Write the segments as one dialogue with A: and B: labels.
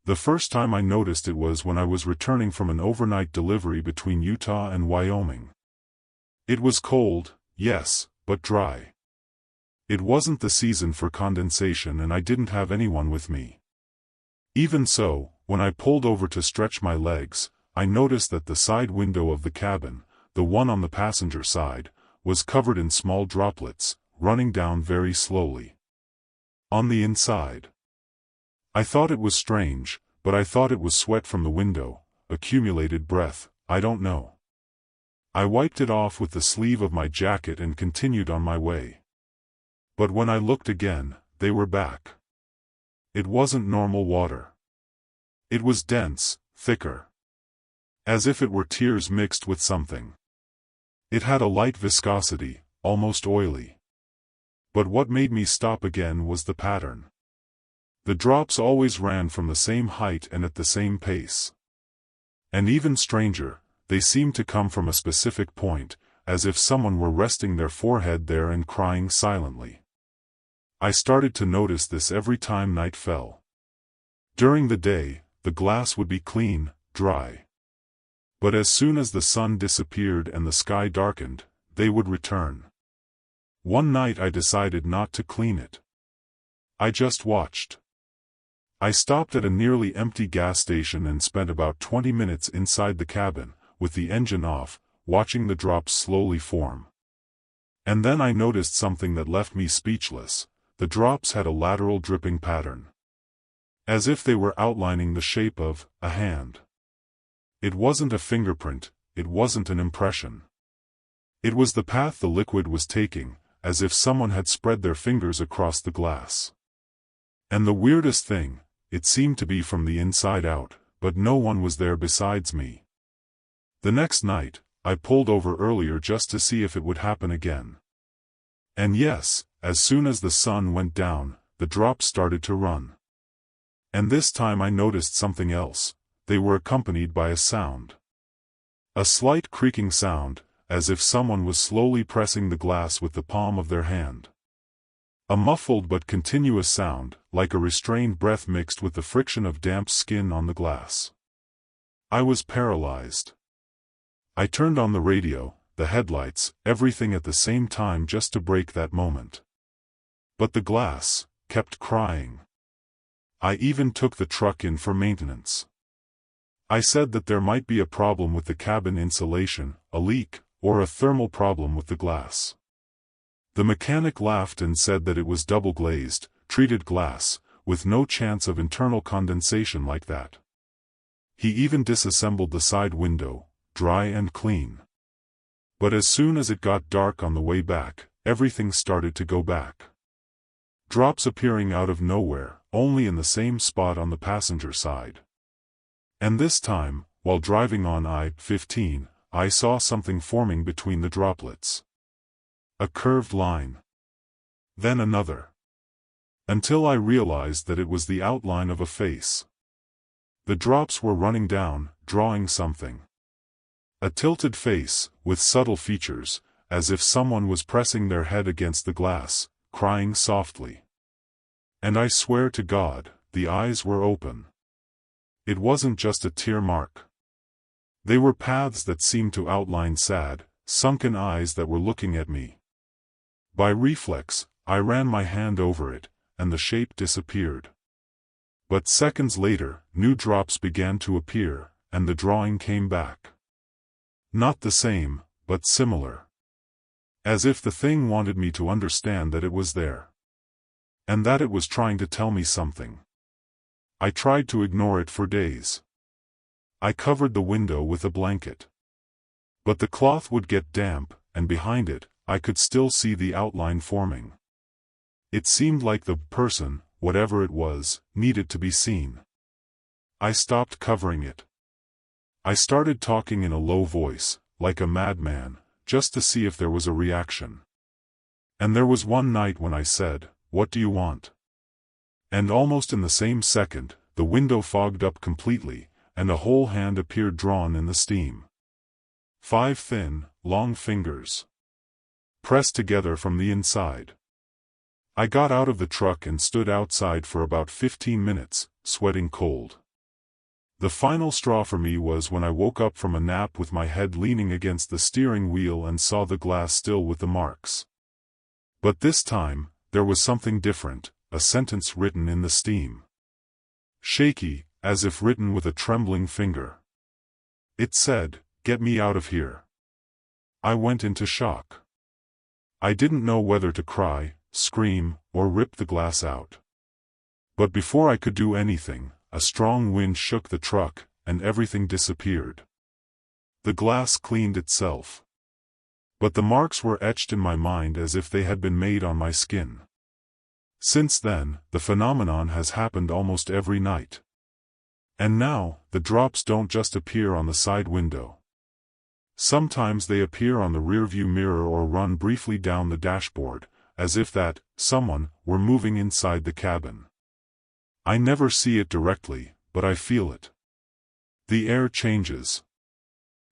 A: The first time I noticed it was when I was returning from an overnight delivery between Utah and Wyoming. It was cold, yes, but dry. It wasn't the season for condensation and I didn't have anyone with me. Even so, when I pulled over to stretch my legs, I noticed that the side window of the cabin, the one on the passenger side, was covered in small droplets, running down very slowly. On the inside. I thought it was strange, but I thought it was sweat from the window, accumulated breath, I don't know. I wiped it off with the sleeve of my jacket and continued on my way. But when I looked again, they were back. It wasn't normal water. It was dense, thicker. As if it were tears mixed with something. It had a light viscosity, almost oily. But what made me stop again was the pattern. The drops always ran from the same height and at the same pace. And even stranger, they seemed to come from a specific point, as if someone were resting their forehead there and crying silently. I started to notice this every time night fell. During the day, the glass would be clean, dry. But as soon as the sun disappeared and the sky darkened, they would return. One night I decided not to clean it. I just watched. I stopped at a nearly empty gas station and spent about 20 minutes inside the cabin, with the engine off, watching the drops slowly form. And then I noticed something that left me speechless. The drops had a lateral dripping pattern. As if they were outlining the shape of a hand. It wasn't a fingerprint, it wasn't an impression. It was the path the liquid was taking, as if someone had spread their fingers across the glass. And the weirdest thing, it seemed to be from the inside out, but no one was there besides me. The next night, I pulled over earlier just to see if it would happen again. And yes, as soon as the sun went down, the drops started to run. And this time I noticed something else. They were accompanied by a sound. A slight creaking sound, as if someone was slowly pressing the glass with the palm of their hand. A muffled but continuous sound, like a restrained breath mixed with the friction of damp skin on the glass. I was paralyzed. I turned on the radio, the headlights, everything at the same time just to break that moment. But the glass kept crying. I even took the truck in for maintenance. I said that there might be a problem with the cabin insulation, a leak, or a thermal problem with the glass. The mechanic laughed and said that it was double-glazed, treated glass, with no chance of internal condensation like that. He even disassembled the side window, dry and clean. But as soon as it got dark on the way back, everything started to go back. Drops appearing out of nowhere, only in the same spot on the passenger side. And this time, while driving on I-15, I saw something forming between the droplets. A curved line. Then another. Until I realized that it was the outline of a face. The drops were running down, drawing something. A tilted face, with subtle features, as if someone was pressing their head against the glass, crying softly. And I swear to God, the eyes were open. It wasn't just a tear mark. They were paths that seemed to outline sad, sunken eyes that were looking at me. By reflex, I ran my hand over it, and the shape disappeared. But seconds later, new drops began to appear, and the drawing came back. Not the same, but similar. As if the thing wanted me to understand that it was there. And that it was trying to tell me something. I tried to ignore it for days. I covered the window with a blanket. But the cloth would get damp, and behind it, I could still see the outline forming. It seemed like the person, whatever it was, needed to be seen. I stopped covering it. I started talking in a low voice, like a madman, just to see if there was a reaction. And there was one night when I said, "What do you want?" And almost in the same second, the window fogged up completely, and a whole hand appeared drawn in the steam. 5 thin, long fingers. Pressed together from the inside. I got out of the truck and stood outside for about 15 minutes, sweating cold. The final straw for me was when I woke up from a nap with my head leaning against the steering wheel and saw the glass still with the marks. But this time, there was something different, a sentence written in the steam. Shaky, as if written with a trembling finger. It said, "Get me out of here." I went into shock. I didn't know whether to cry, scream, or rip the glass out. But before I could do anything, a strong wind shook the truck, and everything disappeared. The glass cleaned itself. But the marks were etched in my mind as if they had been made on my skin. Since then, the phenomenon has happened almost every night. And now, the drops don't just appear on the side window. Sometimes they appear on the rearview mirror or run briefly down the dashboard, as if that someone were moving inside the cabin. I never see it directly, but I feel it. The air changes.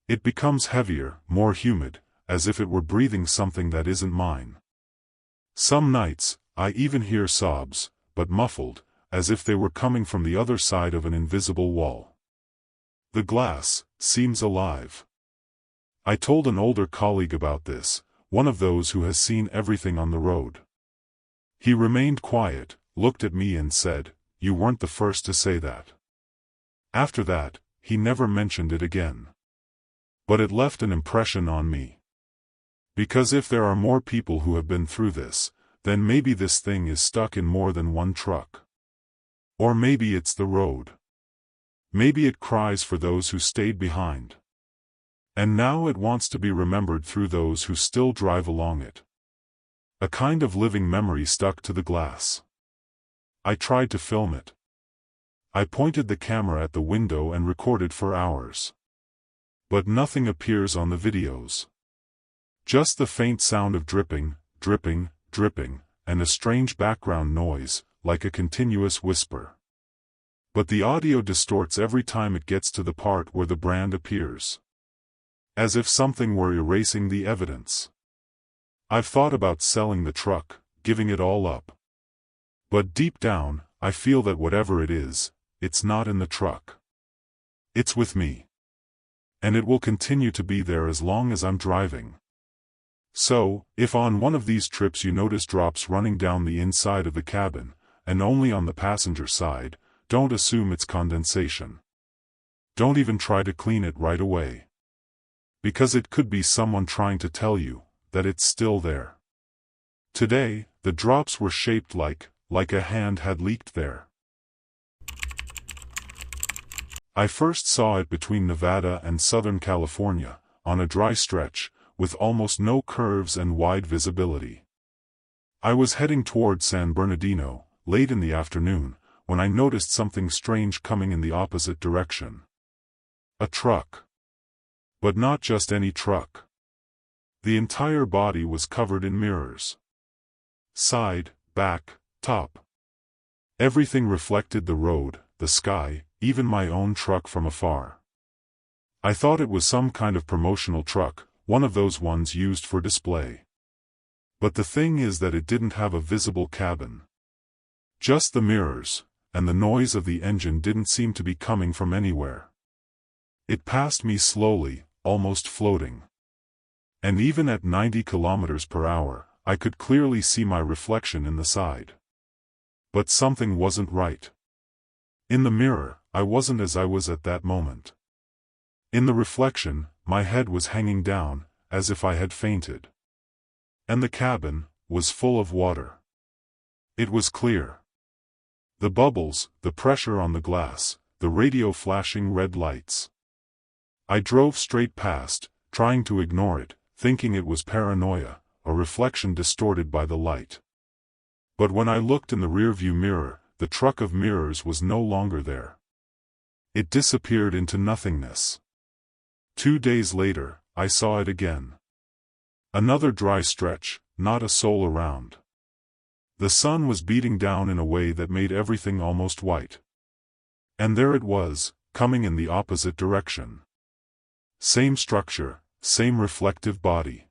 A: It becomes heavier, more humid, as if it were breathing something that isn't mine. Some nights, I even hear sobs, but muffled, as if they were coming from the other side of an invisible wall. The glass seems alive. I told an older colleague about this, one of those who has seen everything on the road. He remained quiet, looked at me and said, "You weren't the first to say that." After that, he never mentioned it again. But it left an impression on me. Because if there are more people who have been through this, then maybe this thing is stuck in more than one truck. Or maybe it's the road. Maybe it cries for those who stayed behind. And now it wants to be remembered through those who still drive along it. A kind of living memory stuck to the glass. I tried to film it. I pointed the camera at the window and recorded for hours. But nothing appears on the videos. Just the faint sound of dripping, dripping, dripping, and a strange background noise, like a continuous whisper. But the audio distorts every time it gets to the part where the brand appears. As if something were erasing the evidence. I've thought about selling the truck, giving it all up. But deep down, I feel that whatever it is, it's not in the truck. It's with me. And it will continue to be there as long as I'm driving. So, if on one of these trips you notice drops running down the inside of the cabin, and only on the passenger side, don't assume it's condensation. Don't even try to clean it right away. Because it could be someone trying to tell you that it's still there. Today, the drops were shaped like a hand had leaked there. I first saw it between Nevada and Southern California, on a dry stretch, with almost no curves and wide visibility. I was heading toward San Bernardino, late in the afternoon, when I noticed something strange coming in the opposite direction. A truck. But not just any truck. The entire body was covered in mirrors. Side, back, top. Everything reflected the road, the sky, even my own truck from afar. I thought it was some kind of promotional truck, one of those ones used for display. But the thing is that it didn't have a visible cabin. Just the mirrors, and the noise of the engine didn't seem to be coming from anywhere. It passed me slowly, almost floating. And even at 90 kilometers per hour, I could clearly see my reflection in the side. But something wasn't right. In the mirror, I wasn't as I was at that moment. In the reflection, my head was hanging down, as if I had fainted. And the cabin was full of water. It was clear. The bubbles, the pressure on the glass, the radio flashing red lights. I drove straight past, trying to ignore it, thinking it was paranoia, a reflection distorted by the light. But when I looked in the rearview mirror, the truck of mirrors was no longer there. It disappeared into nothingness. 2 days later, I saw it again. Another dry stretch, not a soul around. The sun was beating down in a way that made everything almost white. And there it was, coming in the opposite direction. Same structure, same reflective body.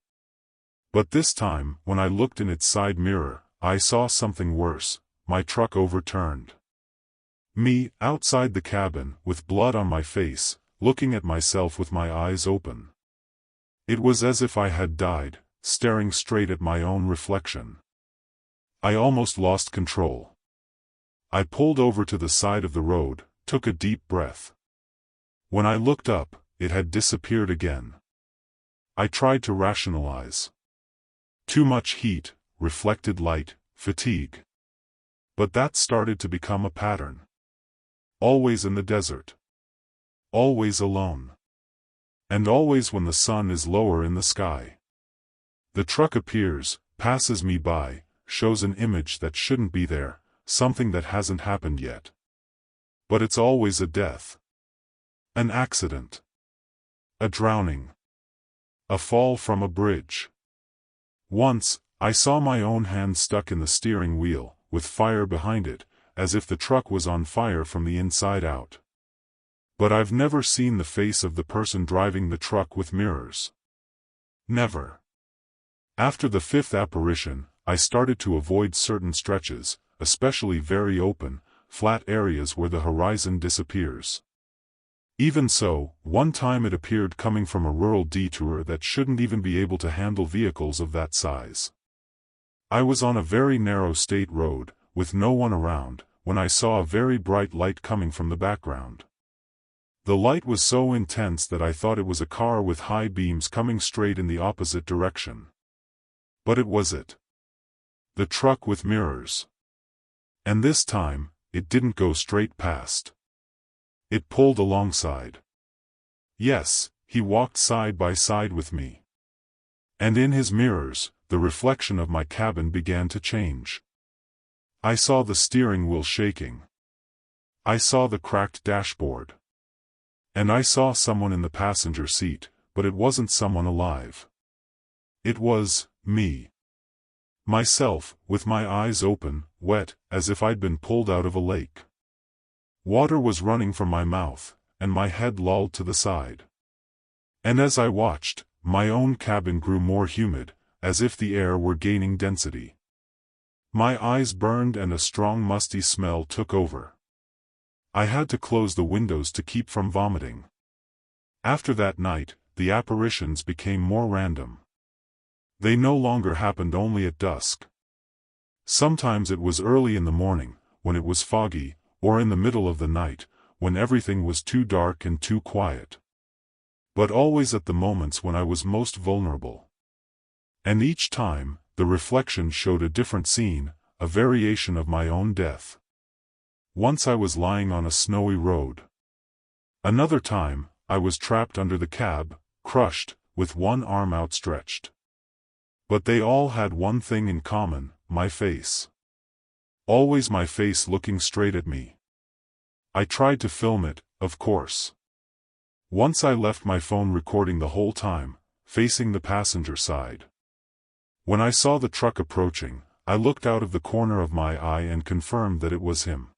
A: But this time, when I looked in its side mirror, I saw something worse, my truck overturned. Me, outside the cabin, with blood on my face, looking at myself with my eyes open. It was as if I had died, staring straight at my own reflection. I almost lost control. I pulled over to the side of the road, took a deep breath. When I looked up, it had disappeared again. I tried to rationalize. Too much heat, reflected light, fatigue. But that started to become a pattern. Always in the desert. Always alone. And always when the sun is lower in the sky. The truck appears, passes me by, shows an image that shouldn't be there, something that hasn't happened yet. But it's always a death. An accident. A drowning. A fall from a bridge. Once, I saw my own hand stuck in the steering wheel, with fire behind it, as if the truck was on fire from the inside out. But I've never seen the face of the person driving the truck with mirrors. Never. After the fifth apparition, I started to avoid certain stretches, especially very open, flat areas where the horizon disappears. Even so, one time it appeared coming from a rural detour that shouldn't even be able to handle vehicles of that size. I was on a very narrow state road, with no one around, when I saw a very bright light coming from the background. The light was so intense that I thought it was a car with high beams coming straight in the opposite direction. But it was it. The truck with mirrors. And this time, it didn't go straight past. It pulled alongside. Yes, he walked side by side with me. And in his mirrors, the reflection of my cabin began to change. I saw the steering wheel shaking. I saw the cracked dashboard. And I saw someone in the passenger seat, but it wasn't someone alive. It was me. Myself, with my eyes open, wet, as if I'd been pulled out of a lake. Water was running from my mouth, and my head lolled to the side. And as I watched, my own cabin grew more humid, as if the air were gaining density. My eyes burned and a strong musty smell took over. I had to close the windows to keep from vomiting. After that night, the apparitions became more random. They no longer happened only at dusk. Sometimes it was early in the morning, when it was foggy, or in the middle of the night, when everything was too dark and too quiet. But always at the moments when I was most vulnerable. And each time, the reflection showed a different scene, a variation of my own death. Once I was lying on a snowy road. Another time, I was trapped under the cab, crushed, with one arm outstretched. But they all had one thing in common, my face. Always my face looking straight at me. I tried to film it, of course. Once I left my phone recording the whole time, facing the passenger side. When I saw the truck approaching, I looked out of the corner of my eye and confirmed that it was him.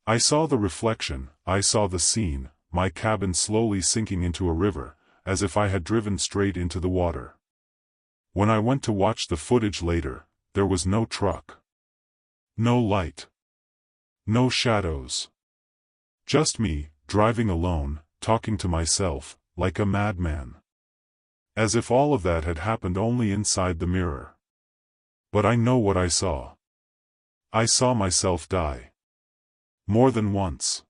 A: I saw the reflection, I saw the scene, my cabin slowly sinking into a river, as if I had driven straight into the water. When I went to watch the footage later, there was no truck. No light. No shadows. Just me, driving alone, talking to myself, like a madman. As if all of that had happened only inside the mirror. But I know what I saw. I saw myself die. More than once.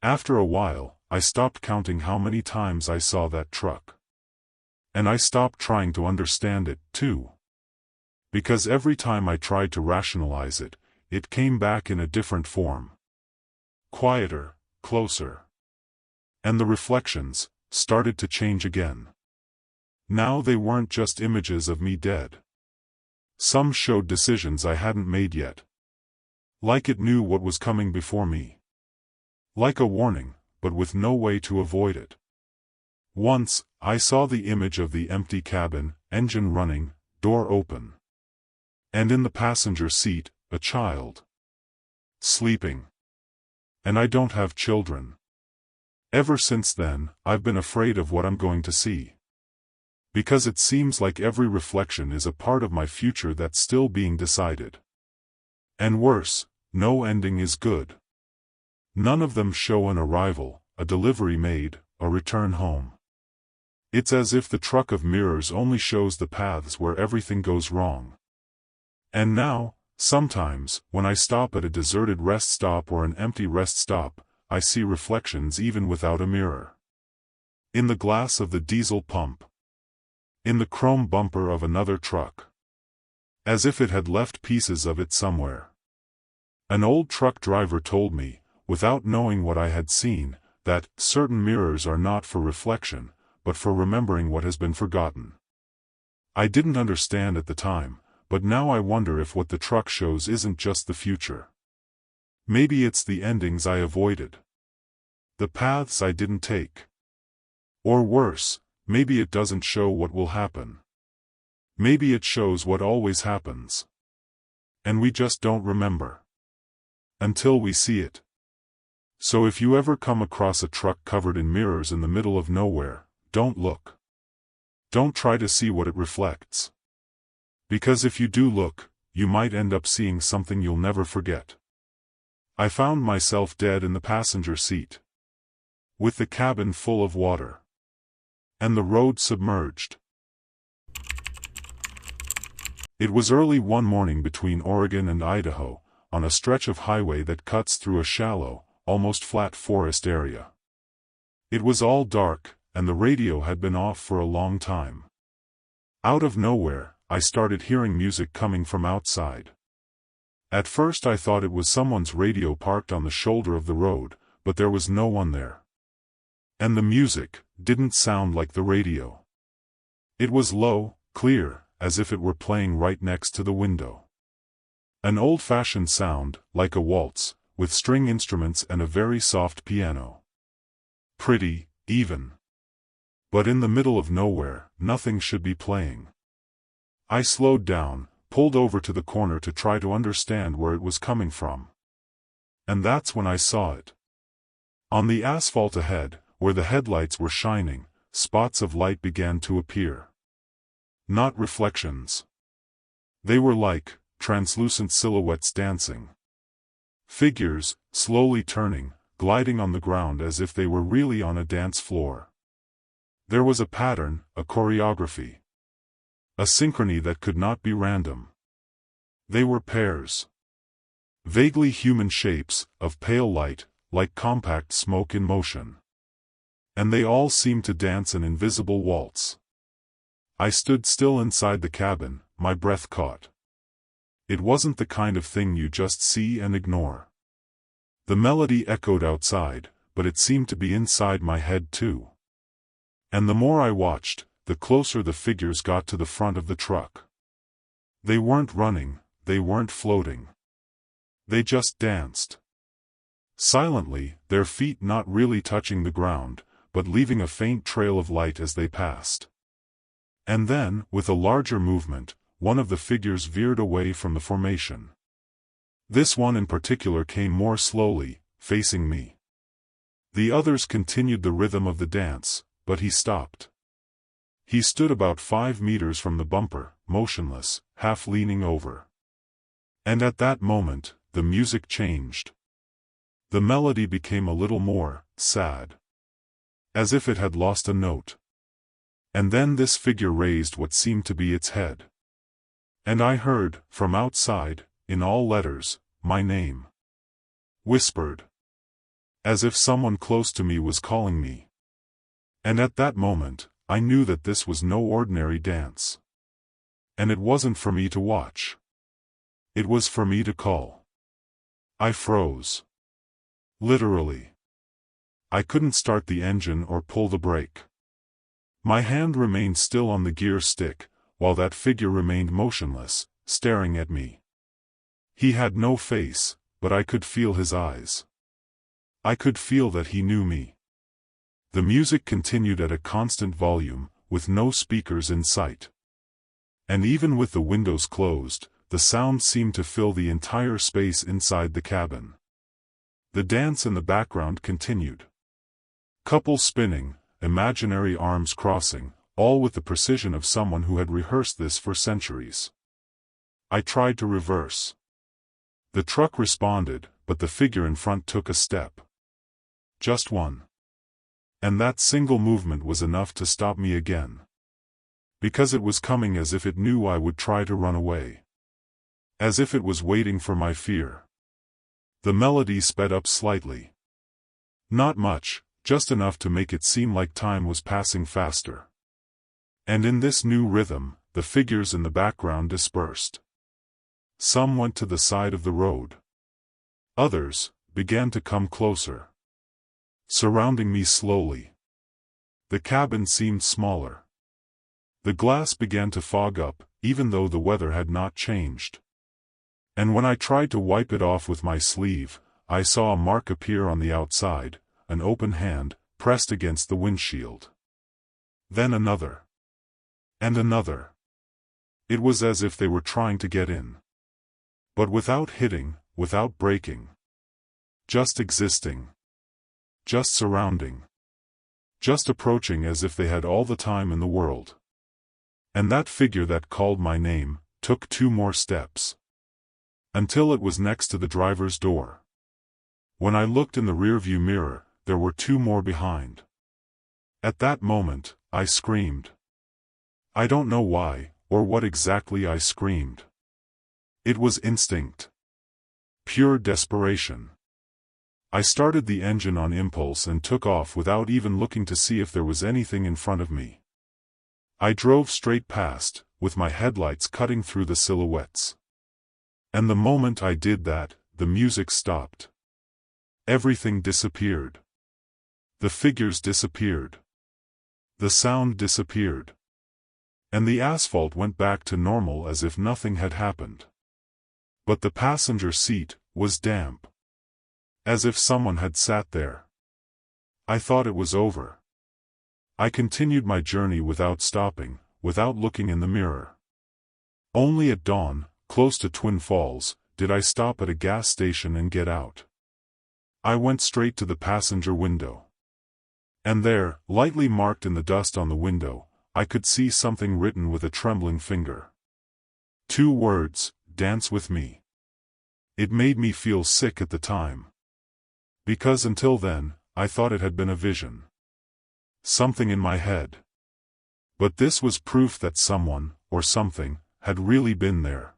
A: After a while, I stopped counting how many times I saw that truck. And I stopped trying to understand it, too. Because every time I tried to rationalize it, it came back in a different form. Quieter, closer. And the reflections started to change again. Now they weren't just images of me dead. Some showed decisions I hadn't made yet. Like it knew what was coming before me. Like a warning, but with no way to avoid it. Once, I saw the image of the empty cabin, engine running, door open. And in the passenger seat, a child. Sleeping. And I don't have children. Ever since then, I've been afraid of what I'm going to see. Because it seems like every reflection is a part of my future that's still being decided. And worse, no ending is good. None of them show an arrival, a delivery made, a return home. It's as if the truck of mirrors only shows the paths where everything goes wrong. And now, sometimes, when I stop at a deserted rest stop or an empty rest stop, I see reflections even without a mirror. In the glass of the diesel pump. In the chrome bumper of another truck. As if it had left pieces of it somewhere. An old truck driver told me, without knowing what I had seen, that certain mirrors are not for reflection, but for remembering what has been forgotten. I didn't understand at the time, but now I wonder if what the truck shows isn't just the future. Maybe it's the endings I avoided. The paths I didn't take. Or worse, maybe it doesn't show what will happen. Maybe it shows what always happens. And we just don't remember. Until we see it. So if you ever come across a truck covered in mirrors in the middle of nowhere, don't look. Don't try to see what it reflects. Because if you do look, you might end up seeing something you'll never forget. I found myself dead in the passenger seat. With the cabin full of water. And the road submerged. It was early one morning between Oregon and Idaho, on a stretch of highway that cuts through a shallow, almost flat forest area. It was all dark, and the radio had been off for a long time. Out of nowhere, I started hearing music coming from outside. At first I thought it was someone's radio parked on the shoulder of the road, but there was no one there. And the music didn't sound like the radio. It was low, clear, as if it were playing right next to the window. An old-fashioned sound, like a waltz, with string instruments and a very soft piano. Pretty, even. But in the middle of nowhere, nothing should be playing. I slowed down, pulled over to the corner to try to understand where it was coming from. And that's when I saw it. On the asphalt ahead, where the headlights were shining, spots of light began to appear. Not reflections. They were like translucent silhouettes dancing. Figures, slowly turning, gliding on the ground as if they were really on a dance floor. There was a pattern, a choreography. A synchrony that could not be random. They were pairs. Vaguely human shapes, of pale light, like compact smoke in motion. And they all seemed to dance an invisible waltz. I stood still inside the cabin, my breath caught. It wasn't the kind of thing you just see and ignore. The melody echoed outside, but it seemed to be inside my head too. And the more I watched, the closer the figures got to the front of the truck. They weren't running, they weren't floating. They just danced. Silently, their feet not really touching the ground, but leaving a faint trail of light as they passed. And then, with a larger movement, one of the figures veered away from the formation. This one in particular came more slowly, facing me. The others continued the rhythm of the dance, but he stopped. He stood about 5 meters from the bumper, motionless, half leaning over. And at that moment, the music changed. The melody became a little more sad. As if it had lost a note. And then this figure raised what seemed to be its head. And I heard, from outside, in all letters, my name. Whispered. As if someone close to me was calling me. And at that moment, I knew that this was no ordinary dance. And it wasn't for me to watch. It was for me to call. I froze. Literally. I couldn't start the engine or pull the brake. My hand remained still on the gear stick, while that figure remained motionless, staring at me. He had no face, but I could feel his eyes. I could feel that he knew me. The music continued at a constant volume, with no speakers in sight. And even with the windows closed, the sound seemed to fill the entire space inside the cabin. The dance in the background continued. Couples spinning, imaginary arms crossing, all with the precision of someone who had rehearsed this for centuries. I tried to reverse. The truck responded, but the figure in front took a step. just one. And that single movement was enough to stop me again. Because it was coming as if it knew I would try to run away. As if it was waiting for my fear. The melody sped up slightly. Not much, just enough to make it seem like time was passing faster. And in this new rhythm, the figures in the background dispersed. Some went to the side of the road. Others began to come closer, surrounding me slowly. The cabin seemed smaller. The glass began to fog up, even though the weather had not changed. And when I tried to wipe it off with my sleeve, I saw a mark appear on the outside, an open hand, pressed against the windshield. Then another. And another. It was as if they were trying to get in. But without hitting, without breaking. Just existing. Just surrounding. Just approaching as if they had all the time in the world. And that figure that called my name, took 2 more steps. Until it was next to the driver's door. When I looked in the rearview mirror, there were 2 more behind. At that moment, I screamed. I don't know why, or what exactly I screamed. It was instinct. Pure desperation. I started the engine on impulse and took off without even looking to see if there was anything in front of me. I drove straight past, with my headlights cutting through the silhouettes. And the moment I did that, the music stopped. Everything disappeared. The figures disappeared. The sound disappeared. And the asphalt went back to normal as if nothing had happened. But the passenger seat was damp. As if someone had sat there. I thought it was over. I continued my journey without stopping, without looking in the mirror. Only at dawn, close to Twin Falls, did I stop at a gas station and get out. I went straight to the passenger window. And there, lightly marked in the dust on the window, I could see something written with a trembling finger. 2 words, "Dance with me." It made me feel sick at the time. Because until then, I thought it had been a vision. Something in my head. But this was proof that someone, or something, had really been there.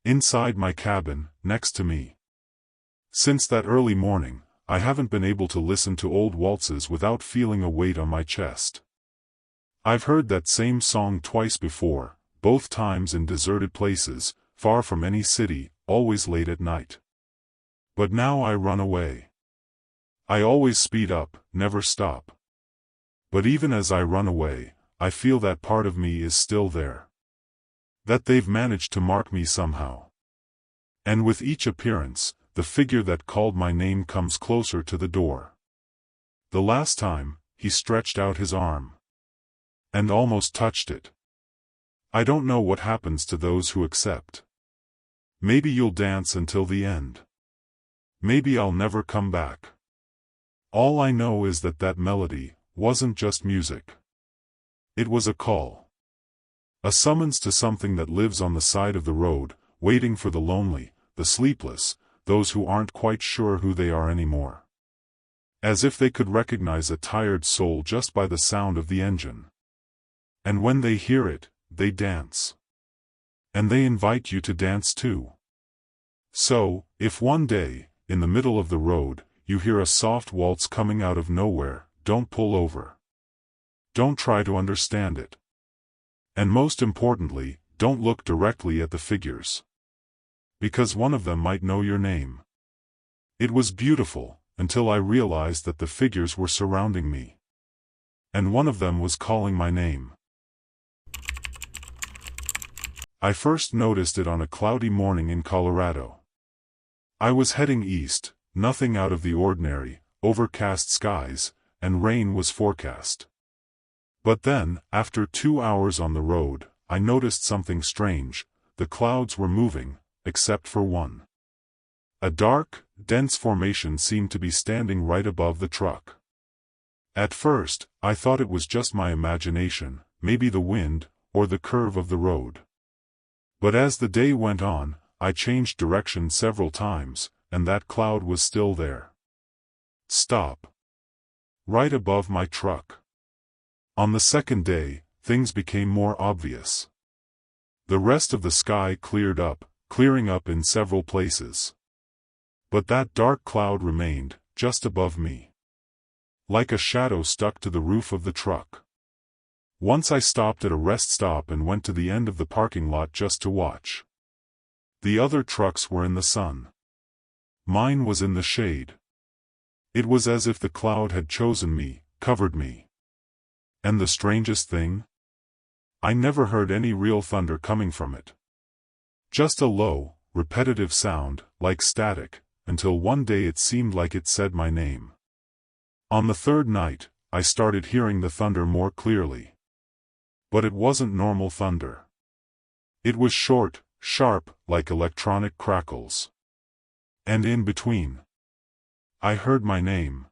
A: Inside my cabin, next to me. Since that early morning, I haven't been able to listen to old waltzes without feeling a weight on my chest. I've heard that same song twice before, both times in deserted places, far from any city, always late at night. But now I run away. I always speed up, never stop. But even as I run away, I feel that part of me is still there. That they've managed to mark me somehow. And with each appearance, the figure that called my name comes closer to the door. The last time, he stretched out his arm. And almost touched it. I don't know what happens to those who accept. Maybe you'll dance until the end. Maybe I'll never come back. All I know is that that melody wasn't just music. It was a call. A summons to something that lives on the side of the road, waiting for the lonely, the sleepless, those who aren't quite sure who they are anymore. As if they could recognize a tired soul just by the sound of the engine. And when they hear it, they dance. And they invite you to dance too. So, if one day, in the middle of the road, you hear a soft waltz coming out of nowhere, don't pull over. Don't try to understand it. And most importantly, don't look directly at the figures. Because one of them might know your name. It was beautiful, until I realized that the figures were surrounding me. And one of them was calling my name. I first noticed it on a cloudy morning in Colorado. I was heading east, nothing out of the ordinary, overcast skies, and rain was forecast. But then, after 2 hours on the road, I noticed something strange. The clouds were moving, except for one. A dark, dense formation seemed to be standing right above the truck. At first, I thought it was just my imagination, maybe the wind, or the curve of the road. But as the day went on, I changed direction several times, and that cloud was still there. Stop. Right above my truck. On the second day, things became more obvious. The rest of the sky cleared up, clearing up in several places. But that dark cloud remained, just above me. Like a shadow stuck to the roof of the truck. Once I stopped at a rest stop and went to the end of the parking lot just to watch. The other trucks were in the sun. Mine was in the shade. It was as if the cloud had chosen me, covered me. And the strangest thing? I never heard any real thunder coming from it. Just a low, repetitive sound, like static, until one day it seemed like it said my name. On the third night, I started hearing the thunder more clearly. But it wasn't normal thunder. It was short, sharp, like electronic crackles. And in between, I heard my name.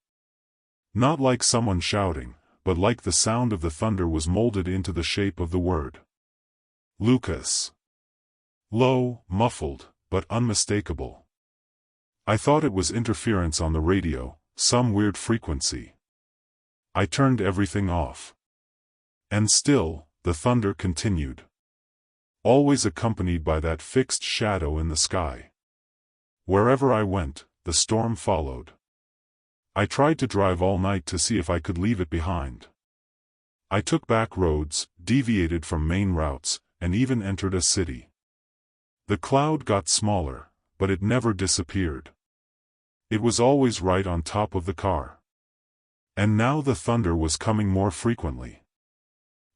A: Not like someone shouting, but like the sound of the thunder was molded into the shape of the word. Lucas. Low, muffled, but unmistakable. I thought it was interference on the radio, some weird frequency. I turned everything off. And still, the thunder continued. Always accompanied by that fixed shadow in the sky. Wherever I went, the storm followed. I tried to drive all night to see if I could leave it behind. I took back roads, deviated from main routes, and even entered a city. The cloud got smaller, but it never disappeared. It was always right on top of the car. And now the thunder was coming more frequently.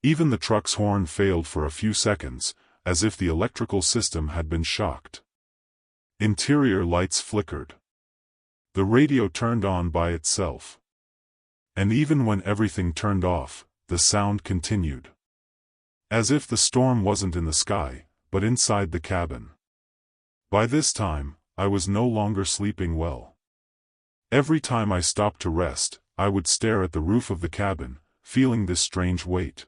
A: Even the truck's horn failed for a few seconds, as if the electrical system had been shocked. Interior lights flickered. The radio turned on by itself. And even when everything turned off, the sound continued. As if the storm wasn't in the sky, but inside the cabin. By this time, I was no longer sleeping well. Every time I stopped to rest, I would stare at the roof of the cabin, feeling this strange weight.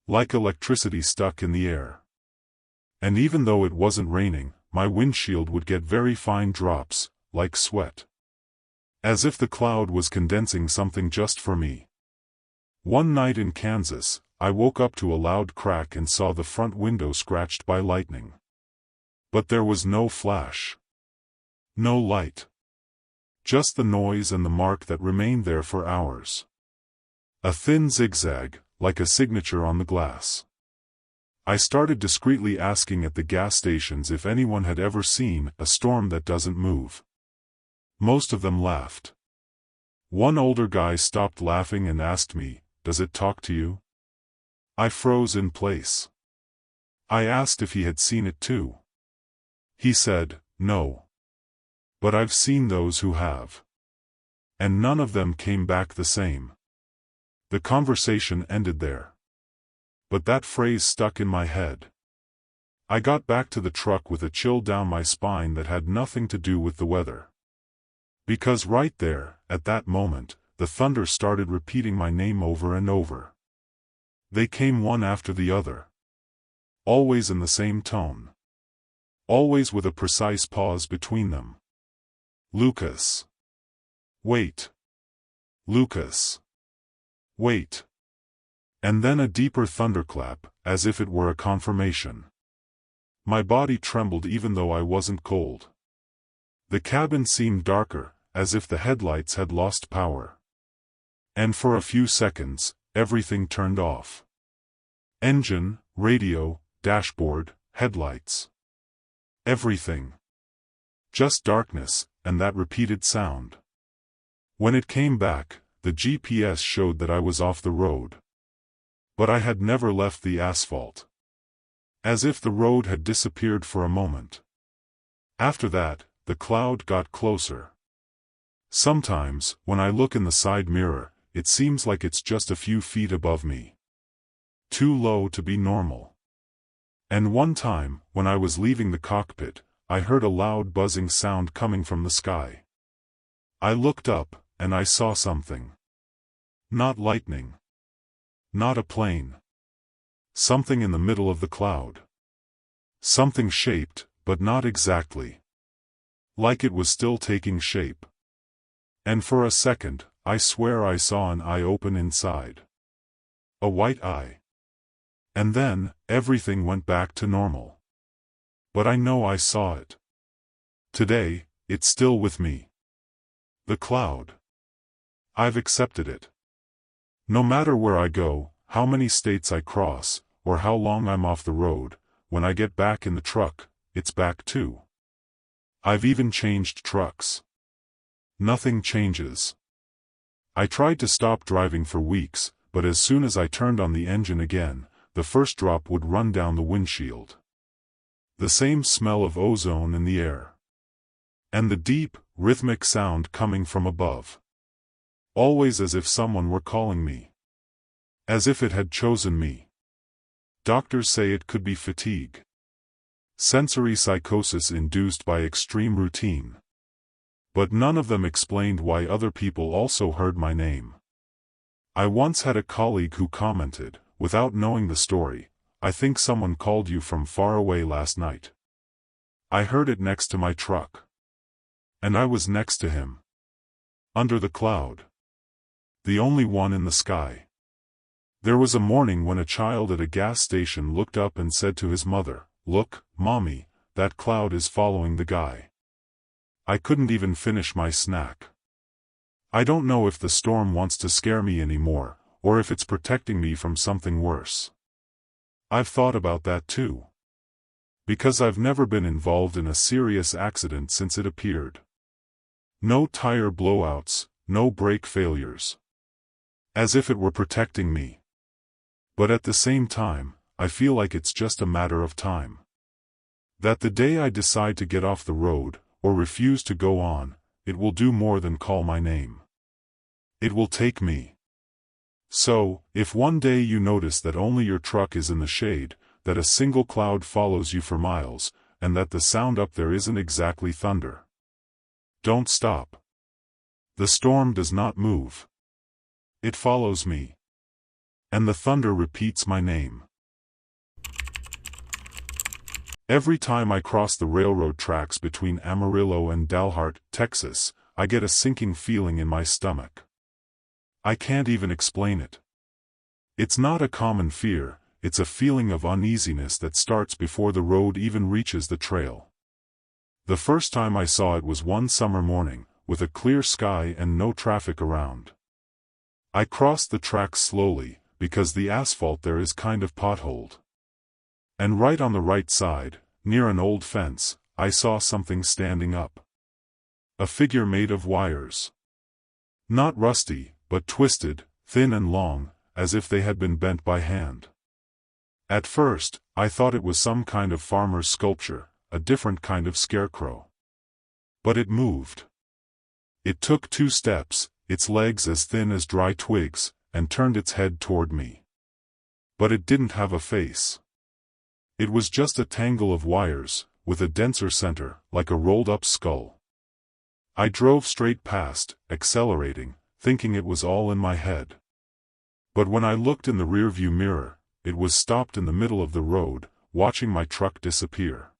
A: Like electricity stuck in the air. And even though it wasn't raining, my windshield would get very fine drops, like sweat. As if the cloud was condensing something just for me. One night in Kansas, I woke up to a loud crack and saw the front window scratched by lightning. But there was no flash. No light. Just the noise and the mark that remained there for hours. A thin zigzag, like a signature on the glass. I started discreetly asking at the gas stations if anyone had ever seen a storm that doesn't move. Most of them laughed. One older guy stopped laughing and asked me, "Does it talk to you?" I froze in place. I asked if he had seen it too. He said, "No. But I've seen those who have." And none of them came back the same. The conversation ended there. But that phrase stuck in my head. I got back to the truck with a chill down my spine that had nothing to do with the weather. Because right there, at that moment, the thunder started repeating my name over and over. They came one after the other. Always in the same tone. Always with a precise pause between them. Lucas. Wait. Lucas. Wait. And then a deeper thunderclap, as if it were a confirmation. My body trembled even though I wasn't cold. The cabin seemed darker, as if the headlights had lost power. And for a few seconds, everything turned off. Engine, radio, dashboard, headlights. Everything. Just darkness, and that repeated sound. When it came back, the GPS showed that I was off the road. But I had never left the asphalt. As if the road had disappeared for a moment. After that, the cloud got closer. Sometimes, when I look in the side mirror, it seems like it's just a few feet above me. Too low to be normal. And one time, when I was leaving the cockpit, I heard a loud buzzing sound coming from the sky. I looked up, and I saw something. Not lightning. Not a plane. Something in the middle of the cloud. Something shaped, but not exactly. Like it was still taking shape. And for a second, I swear I saw an eye open inside. A white eye. And then, everything went back to normal. But I know I saw it. Today, it's still with me. The cloud. I've accepted it. No matter where I go, how many states I cross, or how long I'm off the road, when I get back in the truck, it's back too. I've even changed trucks. Nothing changes. I tried to stop driving for weeks, but as soon as I turned on the engine again, the first drop would run down the windshield. The same smell of ozone in the air. And the deep, rhythmic sound coming from above. Always as if someone were calling me. As if it had chosen me. Doctors say it could be fatigue. Sensory psychosis induced by extreme routine. But none of them explained why other people also heard my name. I once had a colleague who commented, without knowing the story, "I think someone called you from far away last night. I heard it next to my truck. And I was next to him. Under the cloud. The only one in the sky." There was a morning when a child at a gas station looked up and said to his mother, "Look, Mommy, that cloud is following the guy." I couldn't even finish my snack. I don't know if the storm wants to scare me anymore, or if it's protecting me from something worse. I've thought about that too. Because I've never been involved in a serious accident since it appeared. No tire blowouts, no brake failures. As if it were protecting me. But at the same time, I feel like it's just a matter of time. That the day I decide to get off the road, or refuse to go on, it will do more than call my name. It will take me. So, if one day you notice that only your truck is in the shade, that a single cloud follows you for miles, and that the sound up there isn't exactly thunder, don't stop. The storm does not move. It follows me. And the thunder repeats my name. Every time I cross the railroad tracks between Amarillo and Dalhart, Texas, I get a sinking feeling in my stomach. I can't even explain it. It's not a common fear, it's a feeling of uneasiness that starts before the road even reaches the trail. The first time I saw it was one summer morning, with a clear sky and no traffic around. I crossed the tracks slowly, because the asphalt there is kind of potholed. And right on the right side, near an old fence, I saw something standing up. A figure made of wires. Not rusty, but twisted, thin and long, as if they had been bent by hand. At first, I thought it was some kind of farmer's sculpture, a different kind of scarecrow. But it moved. It took 2 steps, its legs as thin as dry twigs, and turned its head toward me. But it didn't have a face. It was just a tangle of wires, with a denser center, like a rolled-up skull. I drove straight past, accelerating, thinking it was all in my head. But when I looked in the rearview mirror, it was stopped in the middle of the road, watching my truck disappear.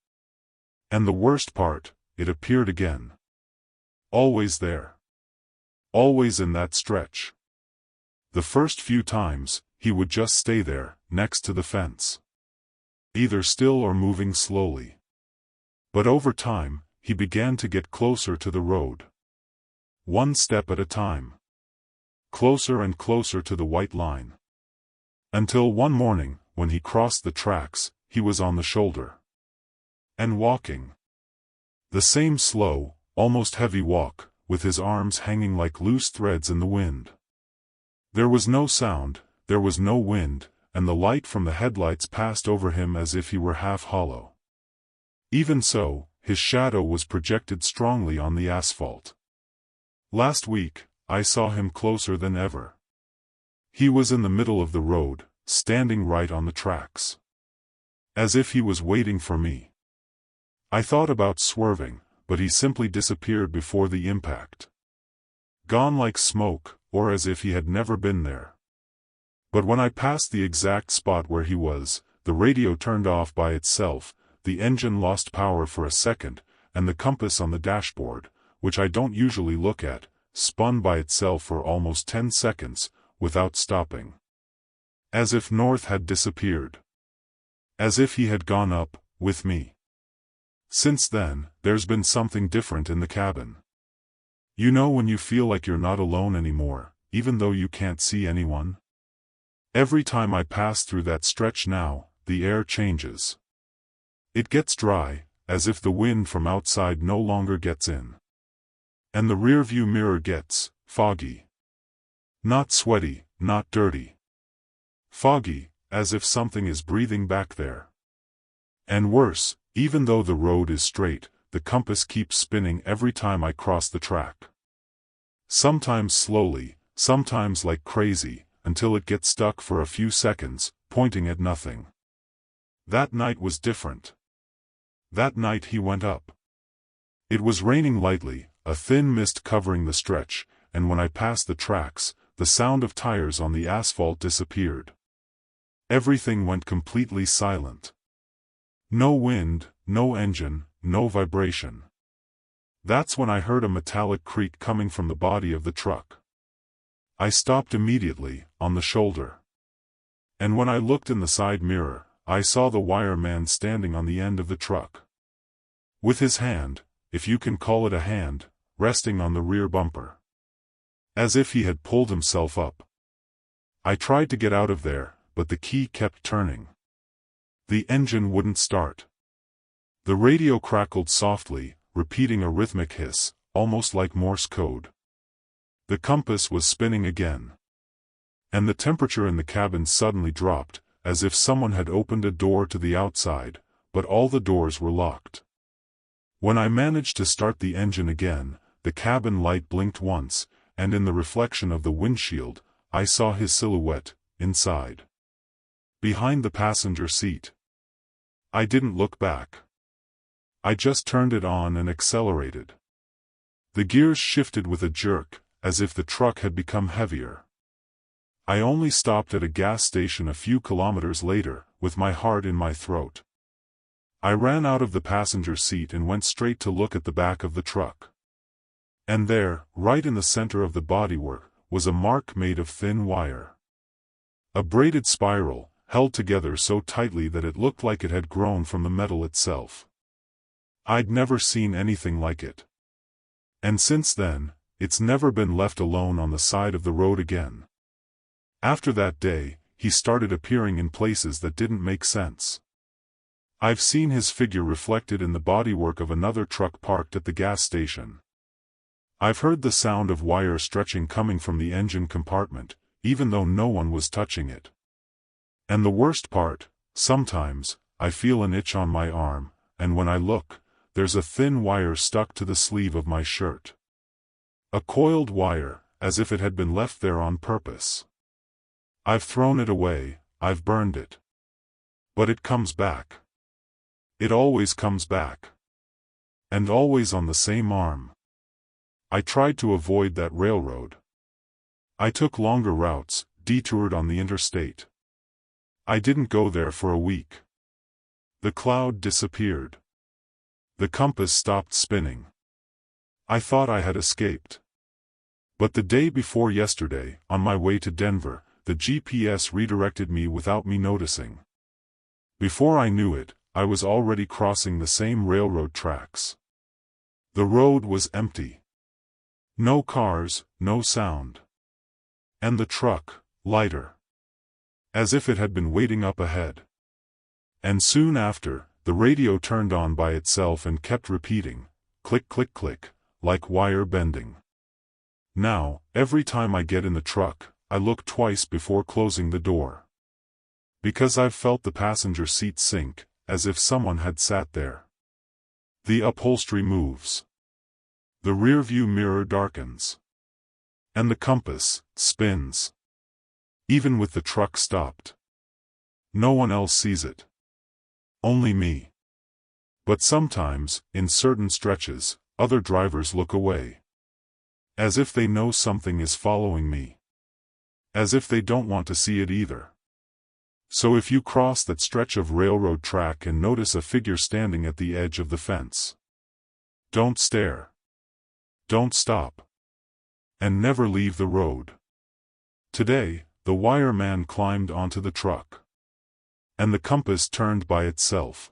A: And the worst part, it appeared again. Always there. Always in that stretch. The first few times, he would just stay there, next to the fence. Either still or moving slowly. But over time, he began to get closer to the road. One step at a time. Closer and closer to the white line. Until one morning, when he crossed the tracks, he was on the shoulder. And walking. The same slow, almost heavy walk, with his arms hanging like loose threads in the wind. There was no sound, there was no wind, and the light from the headlights passed over him as if he were half hollow. Even so, his shadow was projected strongly on the asphalt. Last week, I saw him closer than ever. He was in the middle of the road, standing right on the tracks. As if he was waiting for me. I thought about swerving, but he simply disappeared before the impact. Gone like smoke, or as if he had never been there. But when I passed the exact spot where he was, the radio turned off by itself, the engine lost power for a second, and the compass on the dashboard, which I don't usually look at, spun by itself for almost 10 seconds, without stopping. As if North had disappeared. As if he had gone up, with me. Since then, there's been something different in the cabin. You know when you feel like you're not alone anymore, even though you can't see anyone? Every time I pass through that stretch now, the air changes. It gets dry, as if the wind from outside no longer gets in. And the rearview mirror gets foggy. Not sweaty, not dirty. Foggy, as if something is breathing back there. And worse, even though the road is straight, the compass keeps spinning every time I cross the track. Sometimes slowly, sometimes like crazy, until it gets stuck for a few seconds, pointing at nothing. That night was different. That night he went up. It was raining lightly, a thin mist covering the stretch, and when I passed the tracks, the sound of tires on the asphalt disappeared. Everything went completely silent. No wind, no engine, no vibration. That's when I heard a metallic creak coming from the body of the truck. I stopped immediately, on the shoulder. And when I looked in the side mirror, I saw the wire man standing on the end of the truck. With his hand, if you can call it a hand, resting on the rear bumper. As if he had pulled himself up. I tried to get out of there, but the key kept turning. The engine wouldn't start. The radio crackled softly, repeating a rhythmic hiss, almost like Morse code. The compass was spinning again. And the temperature in the cabin suddenly dropped, as if someone had opened a door to the outside, but all the doors were locked. When I managed to start the engine again, the cabin light blinked once, and in the reflection of the windshield, I saw his silhouette, inside. Behind the passenger seat. I didn't look back. I just turned it on and accelerated. The gears shifted with a jerk, as if the truck had become heavier. I only stopped at a gas station a few kilometers later, with my heart in my throat. I ran out of the passenger seat and went straight to look at the back of the truck. And there, right in the center of the bodywork, was a mark made of thin wire. A braided spiral, held together so tightly that it looked like it had grown from the metal itself. I'd never seen anything like it. And since then, it's never been left alone on the side of the road again. After that day, he started appearing in places that didn't make sense. I've seen his figure reflected in the bodywork of another truck parked at the gas station. I've heard the sound of wire stretching coming from the engine compartment, even though no one was touching it. And the worst part, sometimes, I feel an itch on my arm, and when I look, there's a thin wire stuck to the sleeve of my shirt. A coiled wire, as if it had been left there on purpose. I've thrown it away, I've burned it. But it comes back. It always comes back. And always on the same arm. I tried to avoid that railroad. I took longer routes, detoured on the interstate. I didn't go there for a week. The cloud disappeared. The compass stopped spinning. I thought I had escaped. But the day before yesterday, on my way to Denver, the GPS redirected me without me noticing. Before I knew it, I was already crossing the same railroad tracks. The road was empty. No cars, no sound. And the truck, lighter. As if it had been waiting up ahead. And soon after, the radio turned on by itself and kept repeating, click click click, like wire bending. Now, every time I get in the truck, I look twice before closing the door. Because I've felt the passenger seat sink, as if someone had sat there. The upholstery moves. The rearview mirror darkens. And the compass spins. Even with the truck stopped. No one else sees it. Only me. But sometimes, in certain stretches, other drivers look away. As if they know something is following me. As if they don't want to see it either. So if you cross that stretch of railroad track and notice a figure standing at the edge of the fence, don't stare. Don't stop. and never leave the road. Today, the wire man climbed onto the truck. And the compass turned by itself.